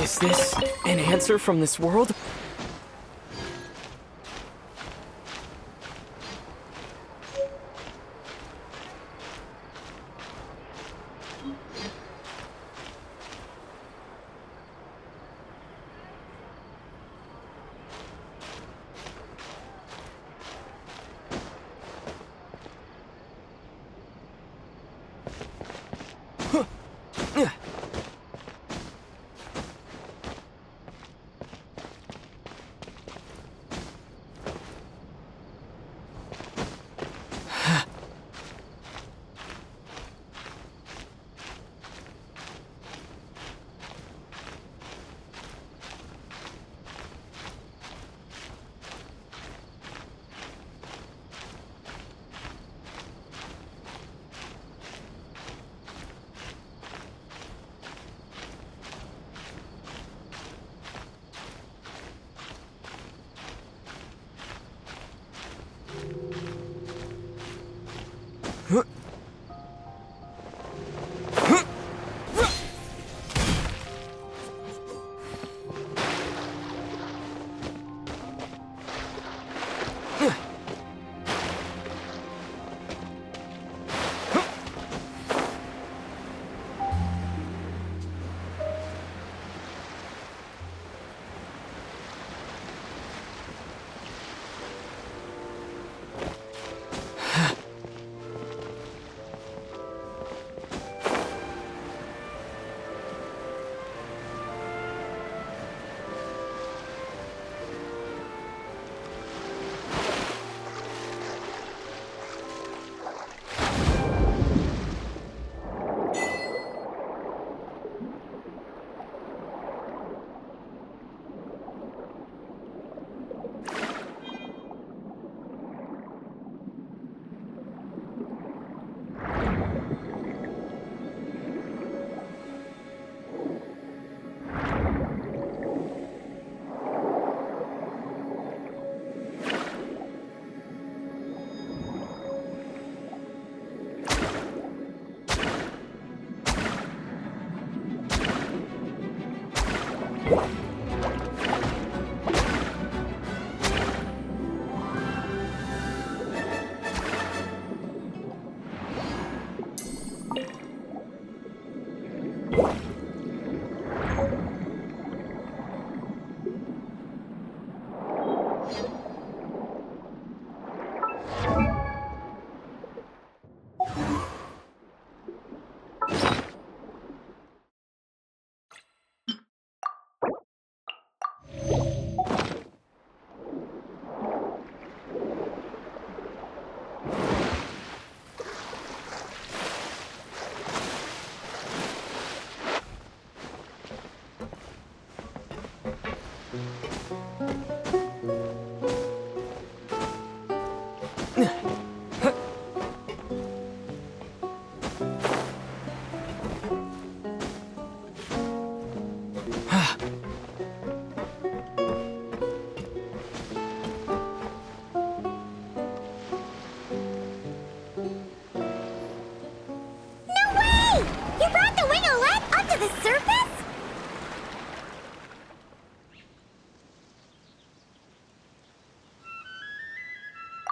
Is this an answer from this world?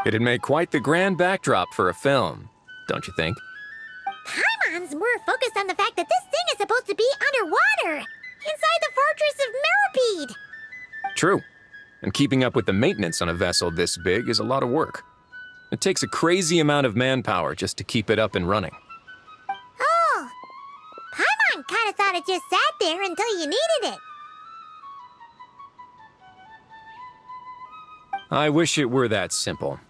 It'd make quite the grand backdrop for a film, don't you think? Paimon's more focused on the fact that this thing is supposed to be underwater, inside the fortress of Millipede. True. And keeping up with the maintenance on a vessel this big is a lot of work. It takes a crazy amount of manpower just to keep it up and running. Oh, Paimon kind of thought it just sat there until you needed it. I wish it were that simple.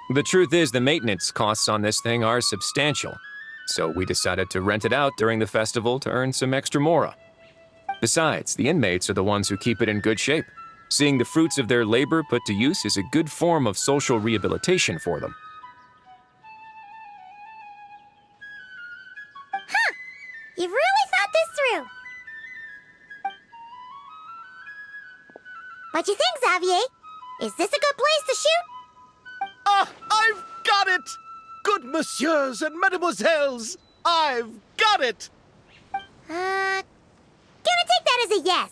The truth is, the maintenance costs on this thing are substantial, so we decided to rent it out during the festival to earn some extra mora. Besides, the inmates are the ones who keep it in good shape. Seeing the fruits of their labor put to use is a good form of social rehabilitation for them. You've really thought this through. What you think, Xavier? Is this a good place to shoot? Ah, I've got it! Good messieurs and mesdemoiselles, I've got it! Gonna take that as a yes.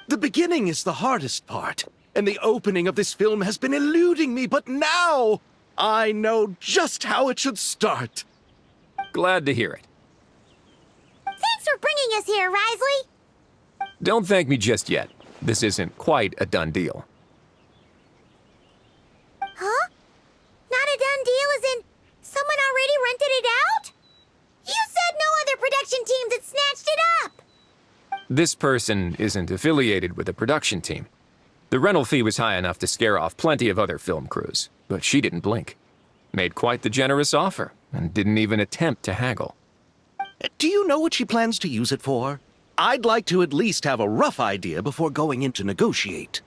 The beginning is the hardest part, and the opening of this film has been eluding me, but now I know just how it should start. Glad to hear it. Thanks for bringing us here, Risley. Don't thank me just yet. This isn't quite a done deal. Huh? Not a done deal as in someone already rented it out? You said no other production teams had snatched it up. This person isn't affiliated with a production team. The rental fee was high enough to scare off plenty of other film crews, but she didn't blink. Made quite the generous offer, and didn't even attempt to haggle. Do you know what she plans to use it for? I'd like to at least have a rough idea before going in to negotiate.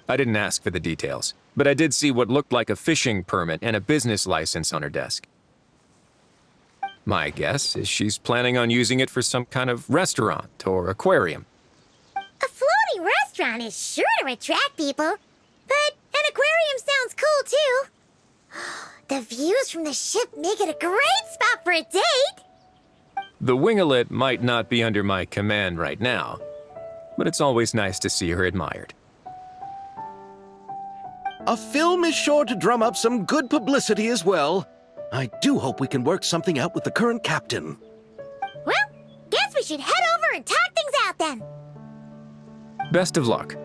I didn't ask for the details, but I did see what looked like a fishing permit and a business license on her desk. My guess is she's planning on using it for some kind of restaurant or aquarium. A floating restaurant is sure to attract people, but an aquarium sounds cool too. The views from the ship make it a great spot for a date. The winglet might not be under my command right now, but it's always nice to see her admired. A film is sure to drum up some good publicity as well. I do hope we can work something out with the current captain. Well, guess we should head over and talk things out then. Best of luck.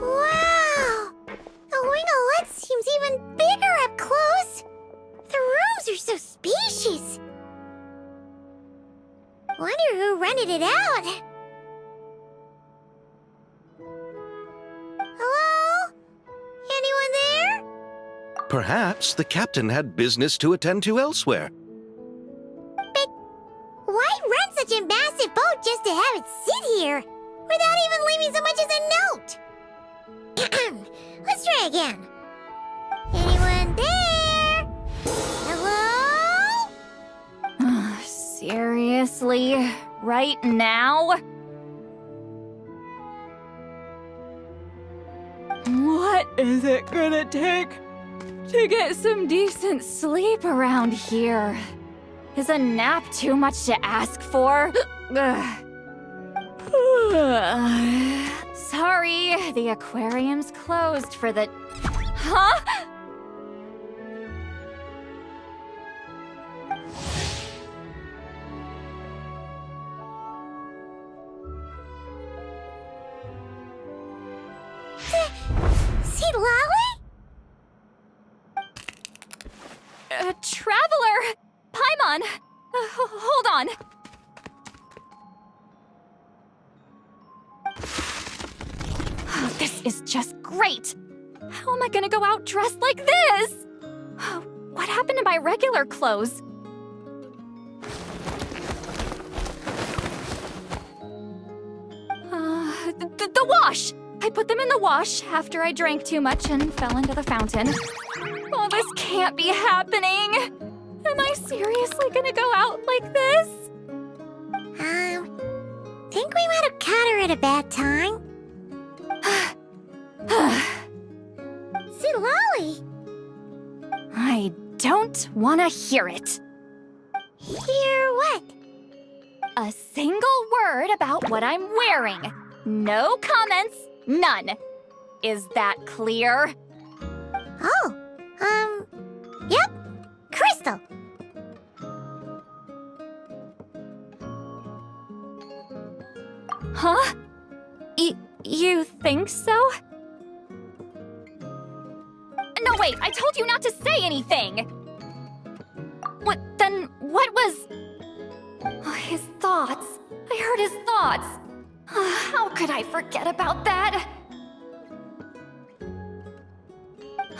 Wow! The winglet seems even bigger up close. The rooms are so spacious. Wonder who rented it out. Hello? Anyone there? Perhaps the captain had business to attend to elsewhere. But why rent such a massive boat just to have it sit here without even leaving so much as a note? Let's try again. Anyone there? Hello? Seriously? Right now? What is it gonna take to get some decent sleep around here? Is a nap too much to ask for? Sorry, the aquarium's closed for the... Huh? See Lolly? Traveler! Paimon! Hold on. Oh, this is just great! How am I gonna go out dressed like this? Oh, what happened to my regular clothes? The wash! I put them in the wash after I drank too much and fell into the fountain. Oh, this can't be happening! Am I seriously gonna go out like this? Think we might have caught her at a bad time. See Lolly? I don't want to hear it. Hear what? A single word about what I'm wearing. No comments, none. Is that clear? Oh, yep. Crystal. Huh? You think so? No, wait, I told you not to say anything! What was... Oh, his thoughts. I heard his thoughts. How could I forget about that?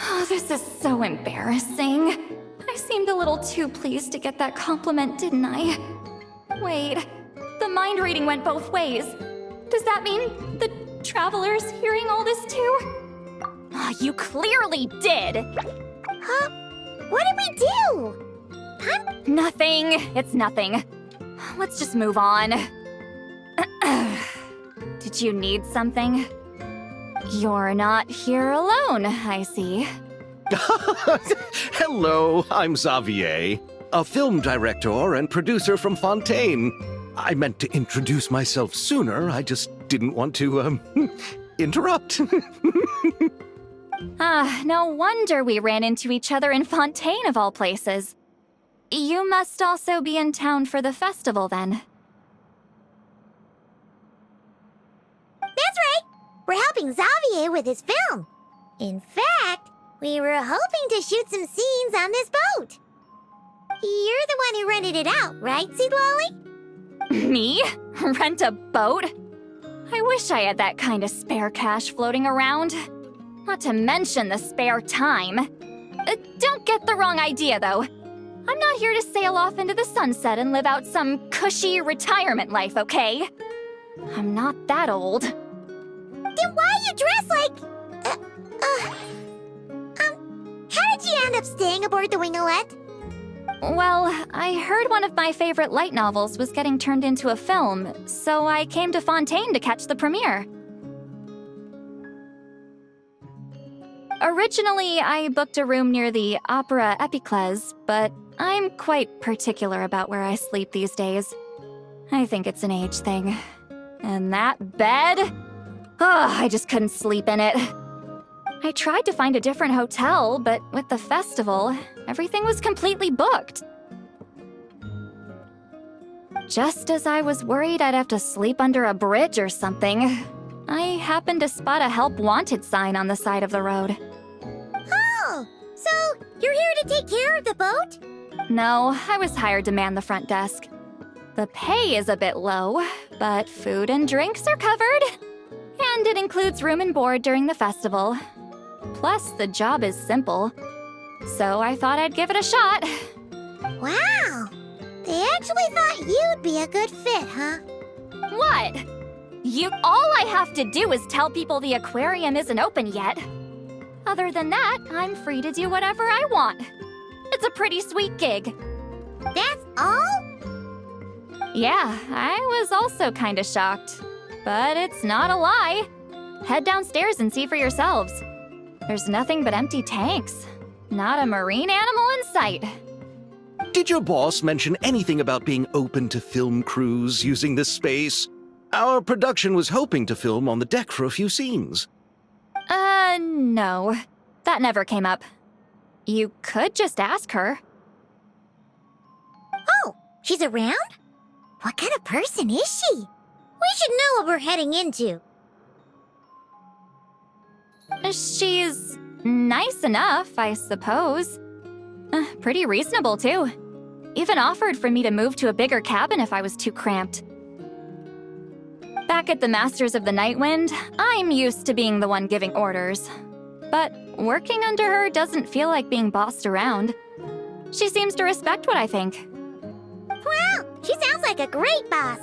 Oh, this is so embarrassing. I seemed a little too pleased to get that compliment, didn't I? Wait, the mind reading went both ways. Does that mean the Traveler's hearing all this too? Oh, you clearly did! Huh? What did we do? Nothing. It's nothing. Let's just move on. Did you need something? You're not here alone, I see. Hello, I'm Xavier, a film director and producer from Fontaine. I meant to introduce myself sooner, I just didn't want to, interrupt. No wonder we ran into each other in Fontaine of all places. You must also be in town for the festival, then. That's right! We're helping Xavier with his film. In fact, we were hoping to shoot some scenes on this boat. You're the one who rented it out, right, Seed Lolly? Me? Rent a boat? I wish I had that kind of spare cash floating around. Not to mention the spare time. Don't get the wrong idea, though. I'm not here to sail off into the sunset and live out some cushy retirement life, okay? I'm not that old. Then why you dress like... how did you end up staying aboard the Winglet? Well, I heard one of my favorite light novels was getting turned into a film, so I came to Fontaine to catch the premiere. Originally, I booked a room near the Opera Epiclese, but I'm quite particular about where I sleep these days. I think it's an age thing. And that bed? I just couldn't sleep in it. I tried to find a different hotel, but with the festival, everything was completely booked. Just as I was worried I'd have to sleep under a bridge or something, I happened to spot a help wanted sign on the side of the road. Oh, so you're here to take care of the boat? No, I was hired to man the front desk. The pay is a bit low, but food and drinks are covered. And it includes room and board during the festival. Plus, the job is simple. So I thought I'd give it a shot. Wow! They actually thought you'd be a good fit, huh? What? All I have to do is tell people the aquarium isn't open yet. Other than that, I'm free to do whatever I want. It's a pretty sweet gig. That's all? Yeah, I was also kinda shocked. But it's not a lie. Head downstairs and see for yourselves. There's nothing but empty tanks. Not a marine animal in sight. Did your boss mention anything about being open to film crews using this space? Our production was hoping to film on the deck for a few scenes. No. That never came up. You could just ask her. Oh, she's around? What kind of person is she? We should know what we're heading into. She's nice enough, I suppose. Pretty reasonable, too. Even offered for me to move to a bigger cabin if I was too cramped. Back at the Masters of the Nightwind, I'm used to being the one giving orders. But working under her doesn't feel like being bossed around. She seems to respect what I think. Wow, she sounds like a great boss.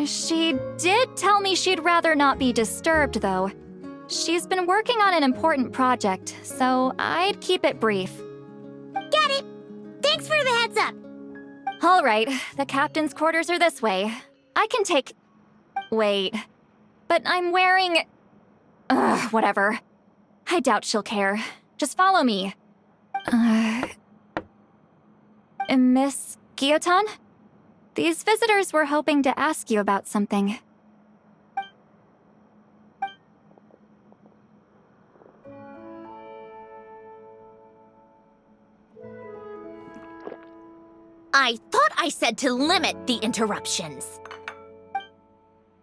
She did tell me she'd rather not be disturbed, though. She's been working on an important project, so I'd keep it brief. Got it. Thanks for the heads up. All right, the captain's quarters are this way. I can take... Wait. But I'm wearing... whatever. I doubt she'll care. Just follow me. Miss Guillotin? These visitors were hoping to ask you about something. I thought I said to limit the interruptions.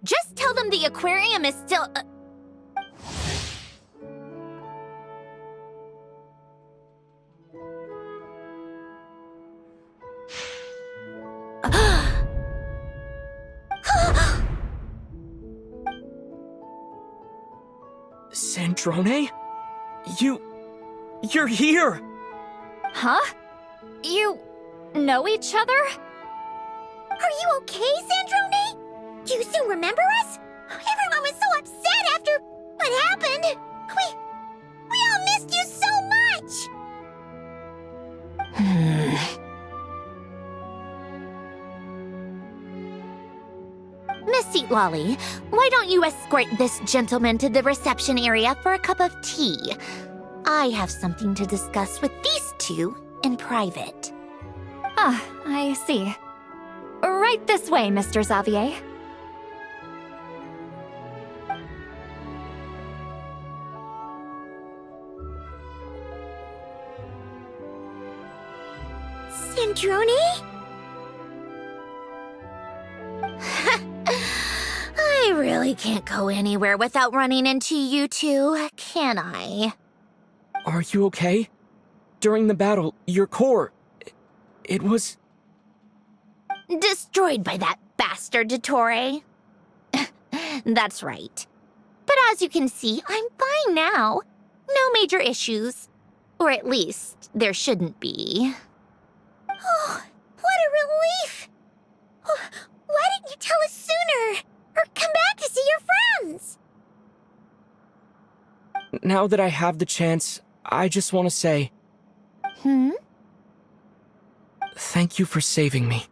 Just tell them the aquarium is still... Sandrone? You're here! Huh? You know each other? Are you okay, Sandrone? Do you still remember us? Everyone was so upset after what happened. We all missed you so much! Miss Seat Lolly, why don't you escort this gentleman to the reception area for a cup of tea? I have something to discuss with these two in private. Ah, I see. Right this way, Mr. Xavier. Sandrone? I really can't go anywhere without running into you two, can I? Are you okay? During the battle, your core... It was... Destroyed by that bastard Dottore. That's right. But as you can see, I'm fine now. No major issues. Or at least, there shouldn't be. Oh, what a relief! Why didn't you tell us sooner? Or come back to see your friends? Now that I have the chance, I just want to say... Thank you for saving me.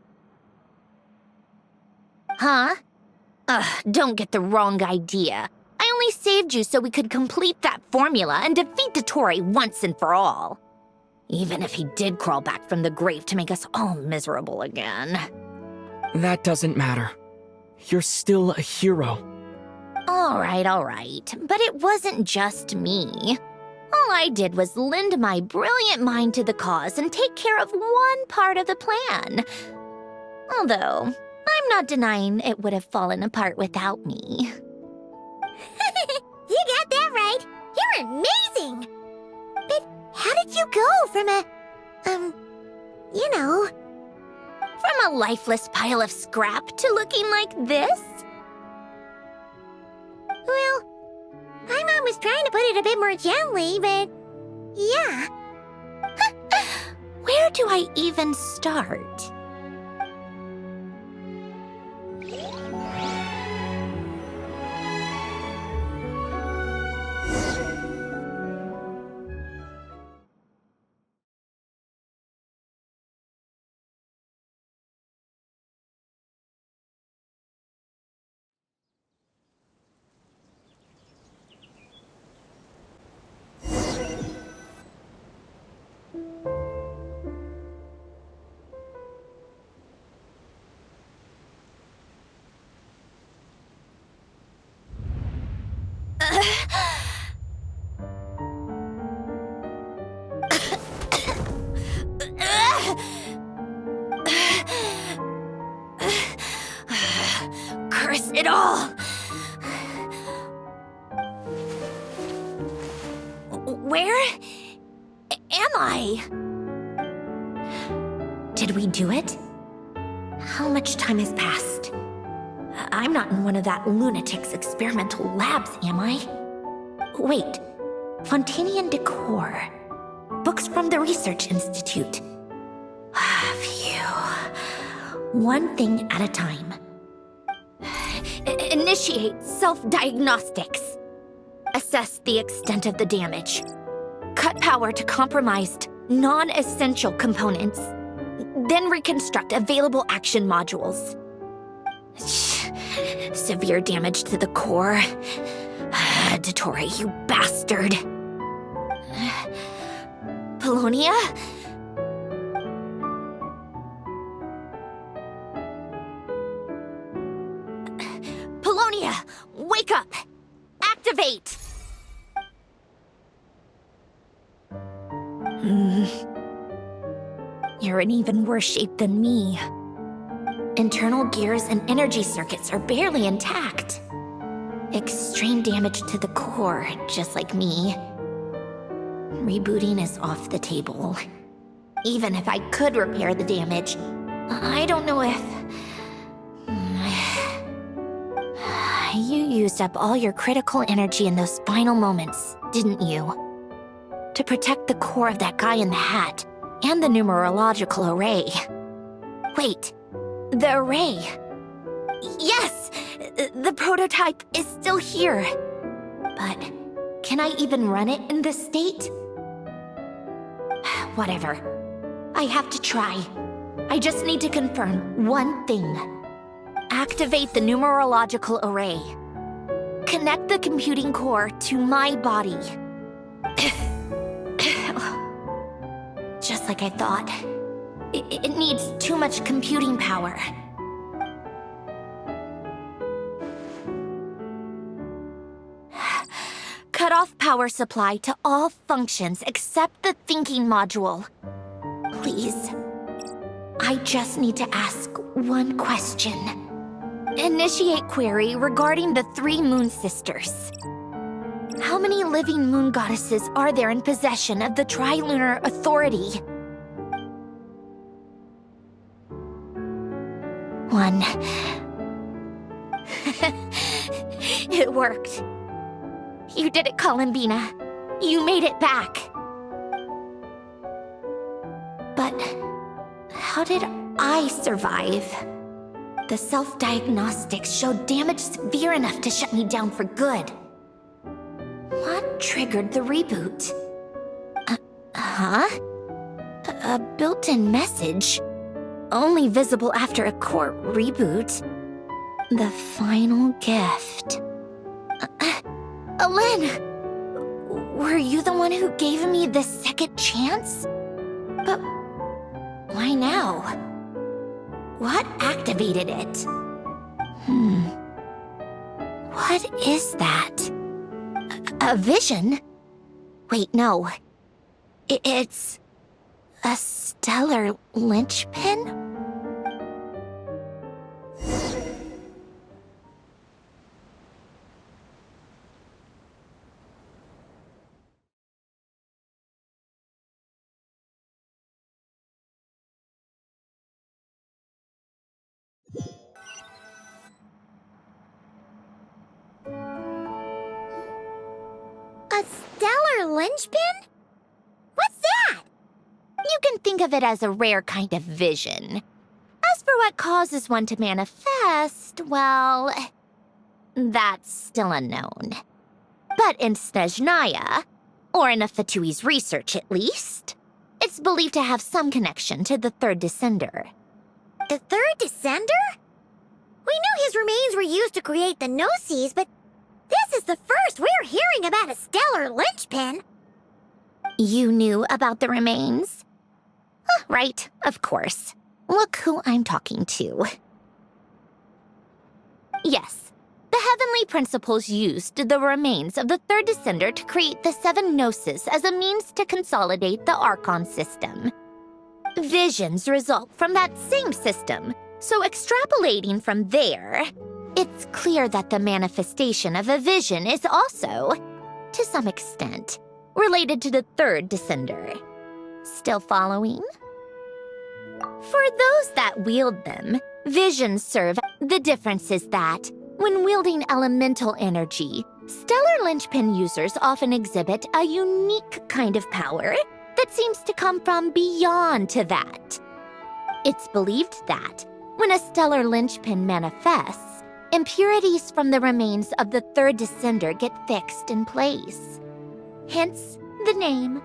Huh? Don't get the wrong idea. I only saved you so we could complete that formula and defeat Dottore once and for all. Even if he did crawl back from the grave to make us all miserable again. That doesn't matter. You're still a hero. All right. But it wasn't just me. All I did was lend my brilliant mind to the cause and take care of one part of the plan. Although, I'm not denying it would have fallen apart without me. You got that right. You're amazing. But how did you go from From a lifeless pile of scrap to looking like this? Well, my mom was trying to put it a bit more gently, but yeah. Where do I even start? Curse it all! Where am I? Did we do it? How much time has passed? I'm not in one of that lunatic's experimental labs, am I? Wait, Fontanian decor. Books from the Research Institute. Phew. One thing at a time. Initiate self-diagnostics. Assess the extent of the damage. Cut power to compromised, non-essential components. Then reconstruct available action modules. Severe damage to the core. Dottore, you bastard. Polonia? Polonia, wake up! Activate! You're they're in even worse shape than me. Internal gears and energy circuits are barely intact. Extreme damage to the core, just like me. Rebooting is off the table. Even if I could repair the damage, I don't know if... You used up all your critical energy in those final moments, didn't you? To protect the core of that guy in the hat, and the numerological array. Wait, the array. Yes! The prototype is still here. But can I even run it in this state? Whatever. I have to try. I just need to confirm one thing. Activate the numerological array. Connect the computing core to my body. Just like I thought. It needs too much computing power. Cut off power supply to all functions except the thinking module. Please. I just need to ask one question. Initiate query regarding the 3 moon sisters. How many living moon goddesses are there in possession of the Trilunar Authority? 1. It worked. You did it, Columbina. You made it back. But how did I survive? The self-diagnostics showed damage severe enough to shut me down for good. What triggered the reboot? A built-in message? Only visible after a core reboot. The final gift. Alin! Were you the one who gave me the second chance? But why now? What activated it? What is that? A vision? Wait, no. It's a stellar linchpin? A stellar linchpin? What's that? You can think of it as a rare kind of vision. As for what causes one to manifest, well, that's still unknown. But in Snezhnaya, or in Afatui's research at least, it's believed to have some connection to the third descender. The third descender? We knew his remains were used to create the Gnosis, but this is the first we're hearing about a stellar linchpin. You knew about the remains? Right, of course. Look who I'm talking to. Yes, the Heavenly Principles used the remains of the third descender to create the 7 Gnosis as a means to consolidate the Archon system. Visions result from that same system, so extrapolating from there, it's clear that the manifestation of a vision is also, to some extent, related to the third descender. Still following? For those that wield them, visions serve. The difference is that, when wielding elemental energy, stellar linchpin users often exhibit a unique kind of power that seems to come from beyond to that. It's believed that, when a stellar linchpin manifests, impurities from the remains of the third descender get fixed in place. Hence, the name.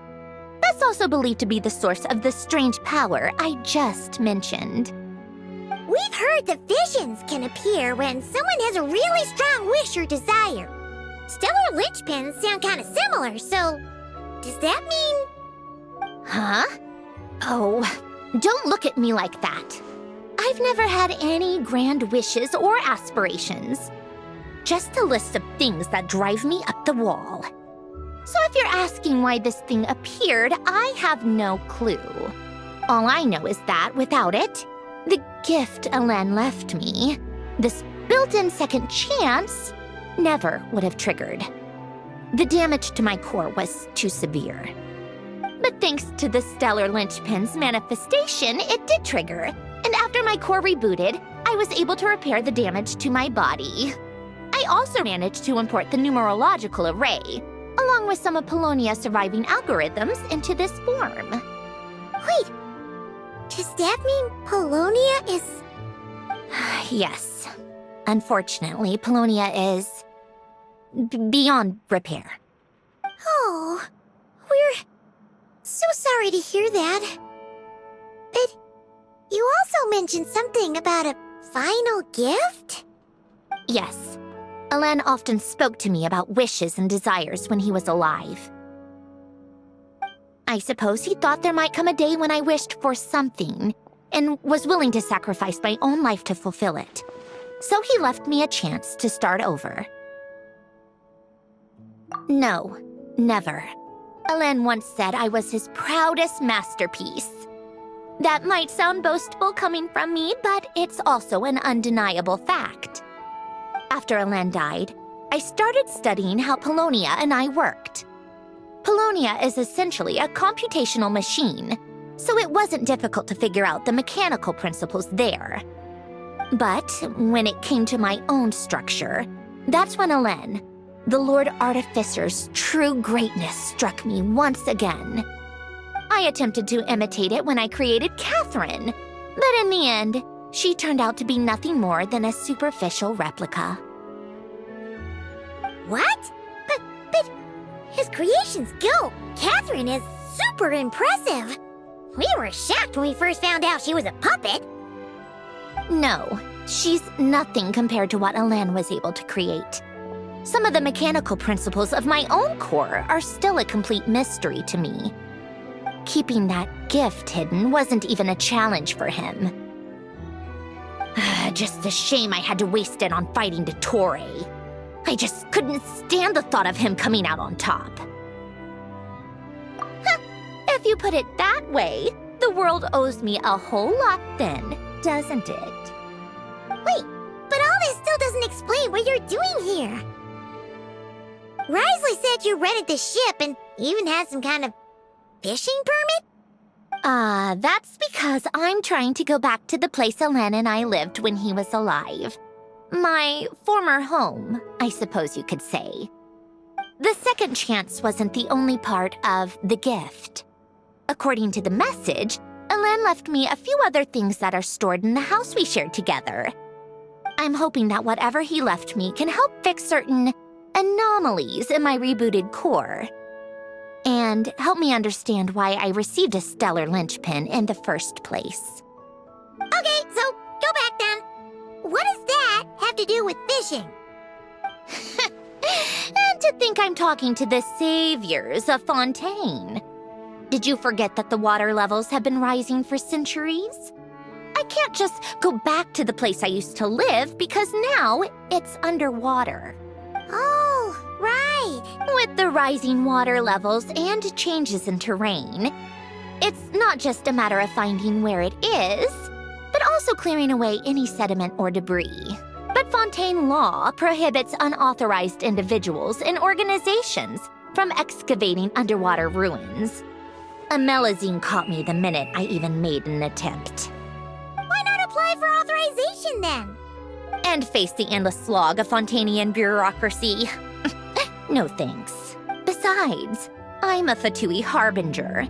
That's also believed to be the source of the strange power I just mentioned. We've heard that visions can appear when someone has a really strong wish or desire. Stellar linchpins sound kind of similar, so does that mean... Huh? Oh, don't look at me like that. I've never had any grand wishes or aspirations. Just a list of things that drive me up the wall. So if you're asking why this thing appeared, I have no clue. All I know is that, without it, the gift Alen left me, this built-in second chance, never would have triggered. The damage to my core was too severe. But thanks to the stellar linchpin's manifestation, it did trigger. And after my core rebooted, I was able to repair the damage to my body. I also managed to import the numerological array, along with some of Polonia's surviving algorithms, into this form. Wait, does that mean Polonia is... Yes. Unfortunately, Polonia is... beyond repair. Oh, we're so sorry to hear that. But you also mentioned something about a final gift? Yes. Alen often spoke to me about wishes and desires when he was alive. I suppose he thought there might come a day when I wished for something, and was willing to sacrifice my own life to fulfill it. So he left me a chance to start over. No, never. Alen once said I was his proudest masterpiece. That might sound boastful coming from me, but it's also an undeniable fact. After Alen died, I started studying how Polonia and I worked. Polonia is essentially a computational machine, so it wasn't difficult to figure out the mechanical principles there. But when it came to my own structure, that's when Alen, the Lord Artificer's true greatness, struck me once again. I attempted to imitate it when I created Catherine, but in the end, she turned out to be nothing more than a superficial replica. What? But his creations go. Catherine is super impressive. We were shocked when we first found out she was a puppet. No, she's nothing compared to what Alen was able to create. Some of the mechanical principles of my own core are still a complete mystery to me. Keeping that gift hidden wasn't even a challenge for him. Just a shame I had to waste it on fighting Dottore. I just couldn't stand the thought of him coming out on top. If you put it that way, the world owes me a whole lot then, doesn't it? Wait, but all this still doesn't explain what you're doing here. Risley said you rented the ship and even had some kind of fishing permit? That's because I'm trying to go back to the place Alen and I lived when he was alive. My former home, I suppose you could say. The second chance wasn't the only part of the gift. According to the message, Alen left me a few other things that are stored in the house we shared together. I'm hoping that whatever he left me can help fix certain anomalies in my rebooted core, and help me understand why I received a stellar linchpin in the first place. Okay, so go back then. What does that have to do with fishing? And to think I'm talking to the saviors of Fontaine. Did you forget that the water levels have been rising for centuries? I can't just go back to the place I used to live because now it's underwater. Oh, right. With the rising water levels and changes in terrain, it's not just a matter of finding where it is, but also clearing away any sediment or debris. But Fontaine law prohibits unauthorized individuals and organizations from excavating underwater ruins. A Melazine caught me the minute I even made an attempt. Why not apply for authorization then? And face the endless slog of Fontanian bureaucracy. No thanks. Besides, I'm a Fatui harbinger.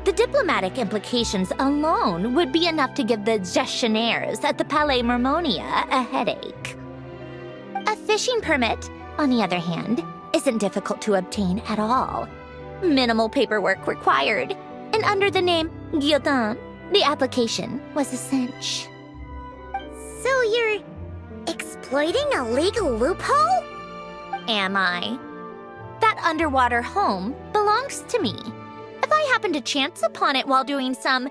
The diplomatic implications alone would be enough to give the gestionnaires at the Palais Mermonia a headache. A fishing permit, on the other hand, isn't difficult to obtain at all. Minimal paperwork required, and under the name Guillotin, the application was a cinch. So you're exploiting a legal loophole? Am I? That underwater home belongs to me. If I happen to chance upon it while doing some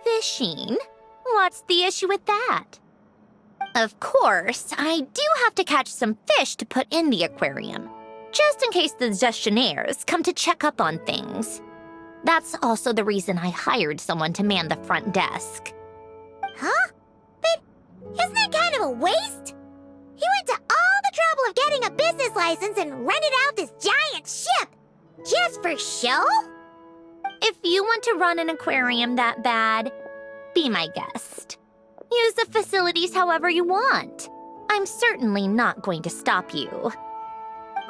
fishing, what's the issue with that? Of course, I do have to catch some fish to put in the aquarium, just in case the gestionnaires come to check up on things. That's also the reason I hired someone to man the front desk. Huh? But isn't that kind of a waste? He went to all the trouble of getting a business license and rented out this giant ship. Just for show? If you want to run an aquarium that bad, be my guest. Use the facilities however you want. I'm certainly not going to stop you.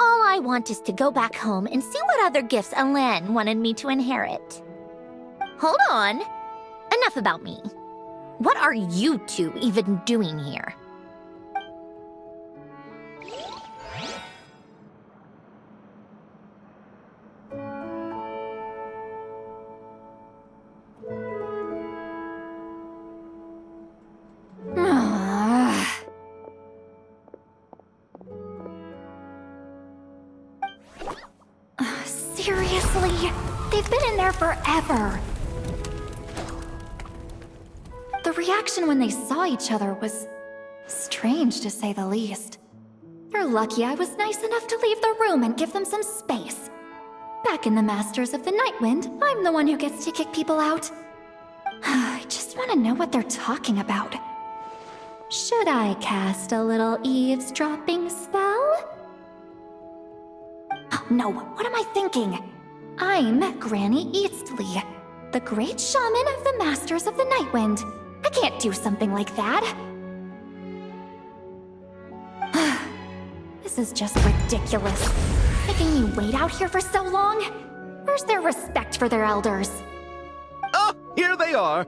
All I want is to go back home and see what other gifts Alain wanted me to inherit. Hold on. Enough about me. What are you two even doing here? Seriously? They've been in there forever. The reaction when they saw each other was strange, to say the least. They're lucky I was nice enough to leave the room and give them some space. Back in the Masters of the Nightwind, I'm the one who gets to kick people out. I just want to know what they're talking about. Should I cast a little eavesdropping spell? Oh, no, what am I thinking? I'm Granny Eastley, the great shaman of the Masters of the Nightwind. I can't do something like that. This is just ridiculous. Making me wait out here for so long? Where's their respect for their elders? Oh, here they are.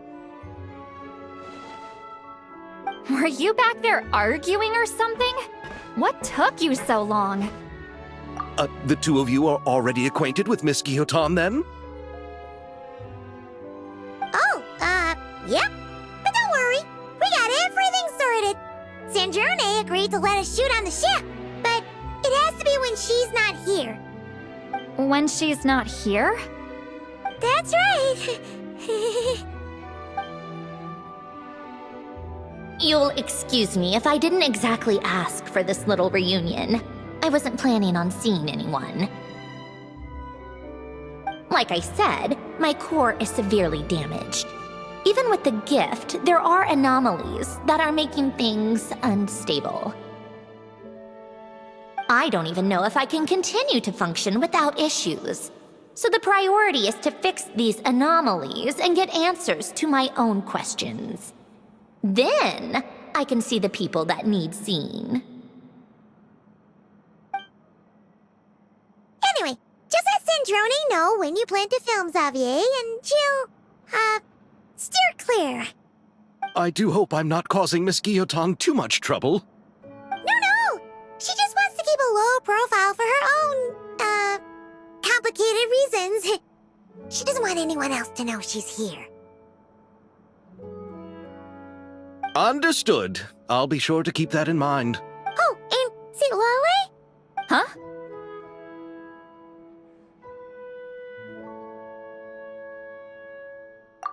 Were you back there arguing or something? What took you so long? The two of you are already acquainted with Miss Guillotin, then? Oh, yep. But don't worry, we got everything sorted. Sanjurne agreed to let us shoot on the ship, but it has to be when she's not here. When she's not here? That's right. You'll excuse me if I didn't exactly ask for this little reunion. I wasn't planning on seeing anyone. Like I said, my core is severely damaged. Even with the gift, there are anomalies that are making things unstable. I don't even know if I can continue to function without issues. So the priority is to fix these anomalies and get answers to my own questions. Then, I can see the people that need seeing. Anyway, just let Sandrone know when you plan to film Xavier, and she'll, steer clear. I do hope I'm not causing Miss Guillotin too much trouble. No! She just wants to keep a low profile for her own, complicated reasons. She doesn't want anyone else to know she's here. Understood. I'll be sure to keep that in mind. Oh, and see Lale? Huh?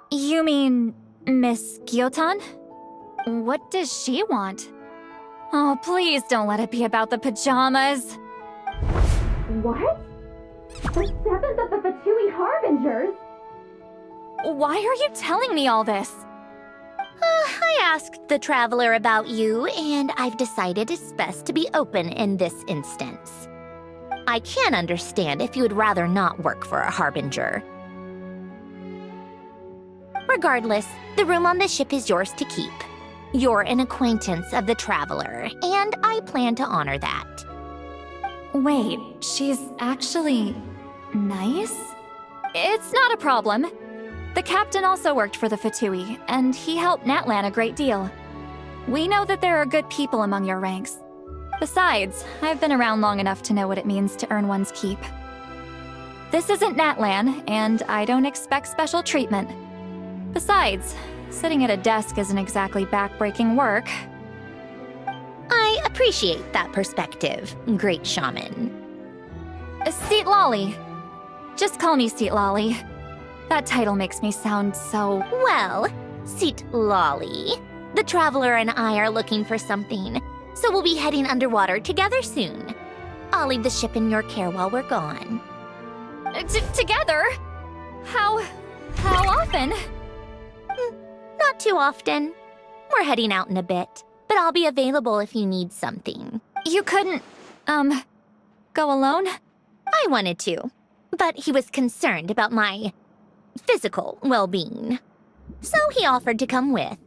You mean Miss Guillotin? What does she want? Oh, please don't let it be about the pajamas. What? The 7th of the Fatui Harbingers? Why are you telling me all this? I asked the Traveler about you, and I've decided it's best to be open in this instance. I can understand if you would rather not work for a Harbinger. Regardless, the room on the ship is yours to keep. You're an acquaintance of the Traveler, and I plan to honor that. Wait, she's actually nice? It's not a problem. The captain also worked for the Fatui, and he helped Natlan a great deal. We know that there are good people among your ranks. Besides, I've been around long enough to know what it means to earn one's keep. This isn't Natlan, and I don't expect special treatment. Besides, sitting at a desk isn't exactly back-breaking work. I appreciate that perspective, great shaman. Seat Lolly. Just call me Seat Lolly. That title makes me sound so... Well, Seat Lolly, the Traveler and I are looking for something, so we'll be heading underwater together soon. I'll leave the ship in your care while we're gone. Together? How often? Not too often. We're heading out in a bit, but I'll be available if you need something. You couldn't, go alone? I wanted to, but he was concerned about my physical well-being. So he offered to come with.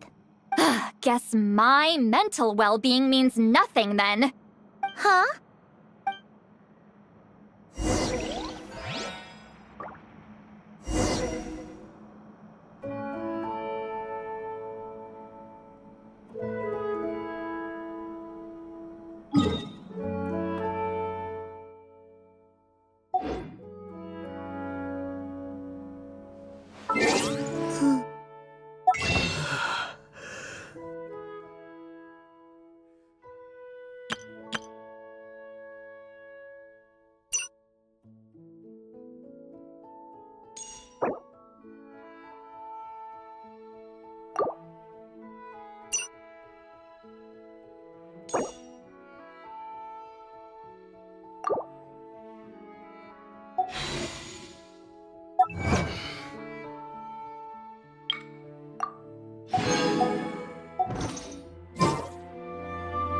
Guess my mental well-being means nothing then. Huh?